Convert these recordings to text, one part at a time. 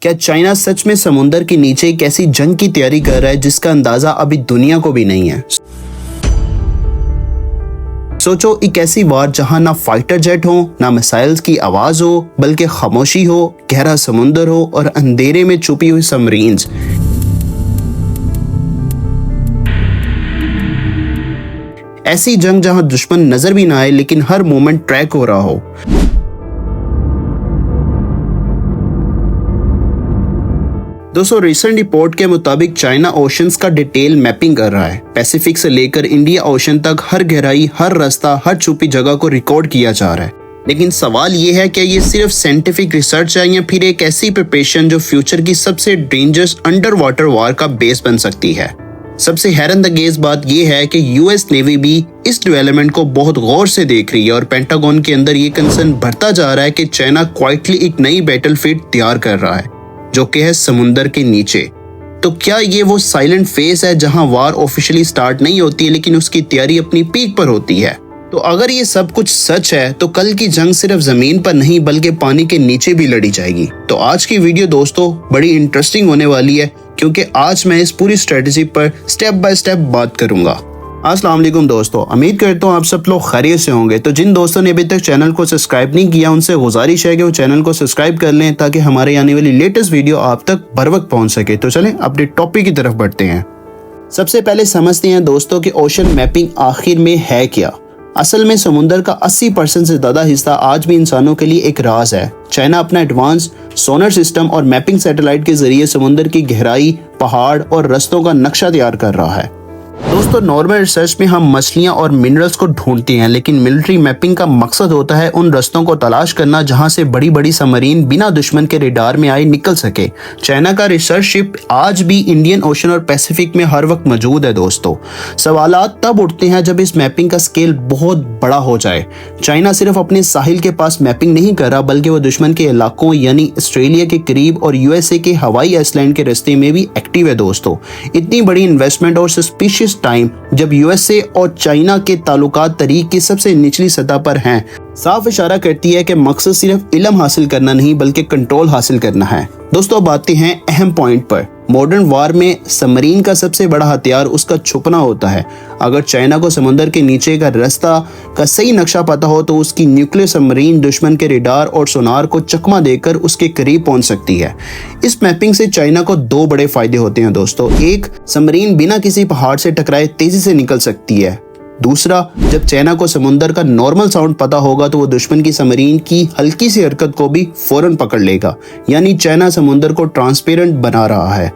क्या चाइना सच में समुंदर के नीचे एक ऐसी जंग की तैयारी कर रहा है जिसका अंदाजा अभी दुनिया को भी नहीं है? सोचो, एक ऐसी वार जहां ना फाइटर जेट हो, ना मिसाइल्स की आवाज हो, बल्कि खामोशी हो, गहरा समुंदर हो और अंधेरे में छुपी हुई सबमरीन्स। ऐसी जंग जहां दुश्मन नजर भी ना आए लेकिन हर मोमेंट ट्रैक हो रहा हो। दोस्तों, रिसेंट रिपोर्ट के मुताबिक चाइना ओशंस का डिटेल मैपिंग कर रहा है। पैसिफिक से लेकर इंडिया ओशन तक हर गहराई, हर रास्ता, हर छुपी जगह को रिकॉर्ड किया जा रहा है। लेकिन सवाल ये है कि ये सिर्फ साइंटिफिक रिसर्च है या फिर एक ऐसी प्रिपरेशन जो फ्यूचर की सबसे डेंजरस अंडर वाटर वॉर का बेस बन सकती है। सबसे हैरतअंगेज बात यह है कि यूएस नेवी भी इस डेवलपमेंट को बहुत गौर से देख रही है और पेंटागन के अंदर ये कंसर्न बढ़ता जा रहा है कि चाइना क्वाइटली एक नई बैटलफील्ड तैयार कर रहा है जो कि है समुंदर के नीचे। तो क्या ये वो साइलेंट फेस है जहां वार ऑफिशियली स्टार्ट नहीं होती है लेकिन उसकी तैयारी अपनी पीक पर होती है? तो अगर ये सब कुछ सच है तो कल की जंग सिर्फ जमीन पर नहीं बल्कि पानी के नीचे भी लड़ी जाएगी। तो आज की वीडियो दोस्तों बड़ी इंटरेस्टिंग होने वाली है क्योंकि आज मैं इस पूरी स्ट्रेटेजी पर स्टेप बाय स्टेप बात करूंगा। अस्सलाम वालेकुम दोस्तों, उम्मीद करता हूँ आप सब लोग खैरियत से होंगे। तो जिन दोस्तों ने अभी तक चैनल को सब्सक्राइब नहीं किया उनसे गुजारिश है कि वो चैनल को सब्सक्राइब कर लें ताकि हमारे आने वाली लेटेस्ट वीडियो आप तक बर वक्त पहुंच सके। तो चलें अपने टॉपिक की तरफ बढ़ते हैं। सबसे पहले समझते हैं दोस्तों कि ओशन मैपिंग आखिर में है क्या। असल में समुंदर का 80% से ज्यादा हिस्सा आज भी इंसानों के लिए एक राज है। चाइना अपना एडवांस सोनर सिस्टम और मैपिंग सैटेलाइट के जरिए समुंदर की गहराई, पहाड़ और रास्तों का नक्शा तैयार कर रहा है। दोस्तों, नॉर्मल रिसर्च में हम मछलियां और मिनरल्स को ढूंढते हैं लेकिन मिलिट्री मैपिंग का मकसद होता है उन रास्तों को तलाश करना जहां से बड़ी बड़ी सबमरीन बिना दुश्मन के रेडार में आए निकल सके। चाइना का रिसर्च शिप आज भी इंडियन ओशन और पैसिफिक में हर वक्त मौजूद है। दोस्तों, सवालात तब उठते हैं जब इस मैपिंग का स्केल बहुत बड़ा हो जाए। चाइना सिर्फ अपने साहिल के पास मैपिंग नहीं कर रहा बल्कि वो दुश्मन के इलाकों यानी ऑस्ट्रेलिया के करीब और यूएसए के हवाई आइसलैंड के रास्ते में भी एक्टिव है। दोस्तों, इतनी बड़ी इन्वेस्टमेंट और सस्पिशियस टाइम जब यूएसए और चाइना के ताल्लुकात तारीख की सबसे निचली सतह पर हैं, साफ इशारा करती है कि मकसद सिर्फ इल्म हासिल करना नहीं बल्कि कंट्रोल हासिल करना है। दोस्तों, अब आते हैं अहम पॉइंट पर। मॉडर्न वार में सबमरीन का सबसे बड़ा हथियार उसका छुपना होता है। अगर चाइना को समुद्र के नीचे का रास्ता का सही नक्शा पता हो तो उसकी न्यूक्लियर सबमरीन दुश्मन के रेडार और सोनार को चकमा देकर उसके करीब पहुंच सकती है। इस मैपिंग से चाइना को दो बड़े फायदे होते हैं दोस्तों। एक, सबमरीन बिना किसी पहाड़ से टकराए तेजी से निकल सकती है। दूसरा, जब चाइना को समुंदर का नॉर्मल साउंड पता होगा तो वो दुश्मन की सबमरीन की हल्की सी हरकत को भी फौरन पकड़ लेगा। यानी चाइना समुंदर को ट्रांसपेरेंट बना रहा है।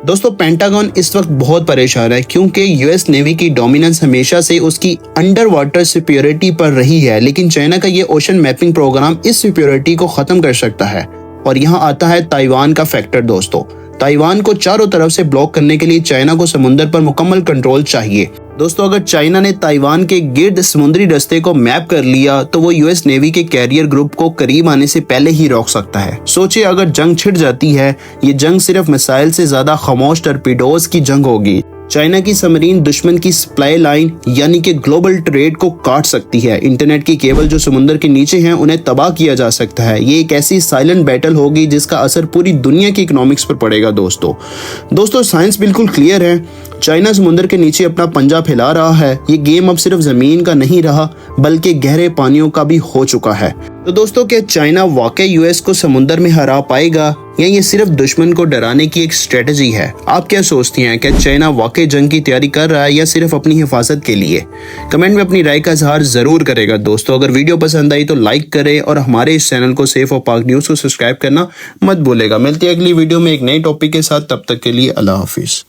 दोस्तों, पेंटागन इस वक्त बहुत परेशान है क्योंकि यूएस नेवी की डोमिनेंस हमेशा से उसकी अंडर वाटर सिक्योरिटी पर रही है लेकिन चाइना का ये ओशन मैपिंग प्रोग्राम इस सिक्योरिटी को खत्म कर सकता है। और यहाँ आता है ताइवान का फैक्टर। दोस्तों, ताइवान को चारों तरफ से ब्लॉक करने के लिए चाइना को समुंदर पर मुकम्मल कंट्रोल चाहिए। दोस्तों, अगर चाइना ने ताइवान के गिर्द समुद्री रास्ते को मैप कर लिया तो वो यूएस नेवी के कैरियर ग्रुप को करीब आने से पहले ही रोक सकता है। सोचिए, अगर जंग छिड़ जाती है, ये जंग सिर्फ मिसाइल से ज्यादा खामोश टॉर्पीडोज की जंग होगी। चाइना की सबमरीन दुश्मन की सप्लाई लाइन यानी कि ग्लोबल ट्रेड को काट सकती है। इंटरनेट की केबल जो समुद्र के नीचे हैं उन्हें तबाह किया जा सकता है। ये एक ऐसी साइलेंट बैटल होगी जिसका असर पूरी दुनिया की इकोनॉमिक्स पर पड़ेगा। दोस्तों, साइंस बिल्कुल क्लियर है। चाइना समुद्र के नीचे अपना पंजा फैला रहा है। ये गेम अब सिर्फ जमीन का नहीं रहा बल्कि गहरे पानियों का भी हो चुका है। तो दोस्तों, क्या चाइना वाकई यूएस को समुद्र में हरा पाएगा या ये सिर्फ दुश्मन को डराने की एक स्ट्रेटजी है? आप क्या सोचती हैं? क्या चाइना वाकई जंग की तैयारी कर रहा है या सिर्फ अपनी हिफाजत के लिए? कमेंट में अपनी राय का इजहार जरूर करेगा। दोस्तों, अगर वीडियो पसंद आई तो लाइक करें और हमारे इस चैनल को सेफ और पाक न्यूज को सब्सक्राइब करना मत भूलेगा। मिलते हैं अगली वीडियो में एक नए टॉपिक के साथ। तब तक के लिए अल्लाह हाफिज।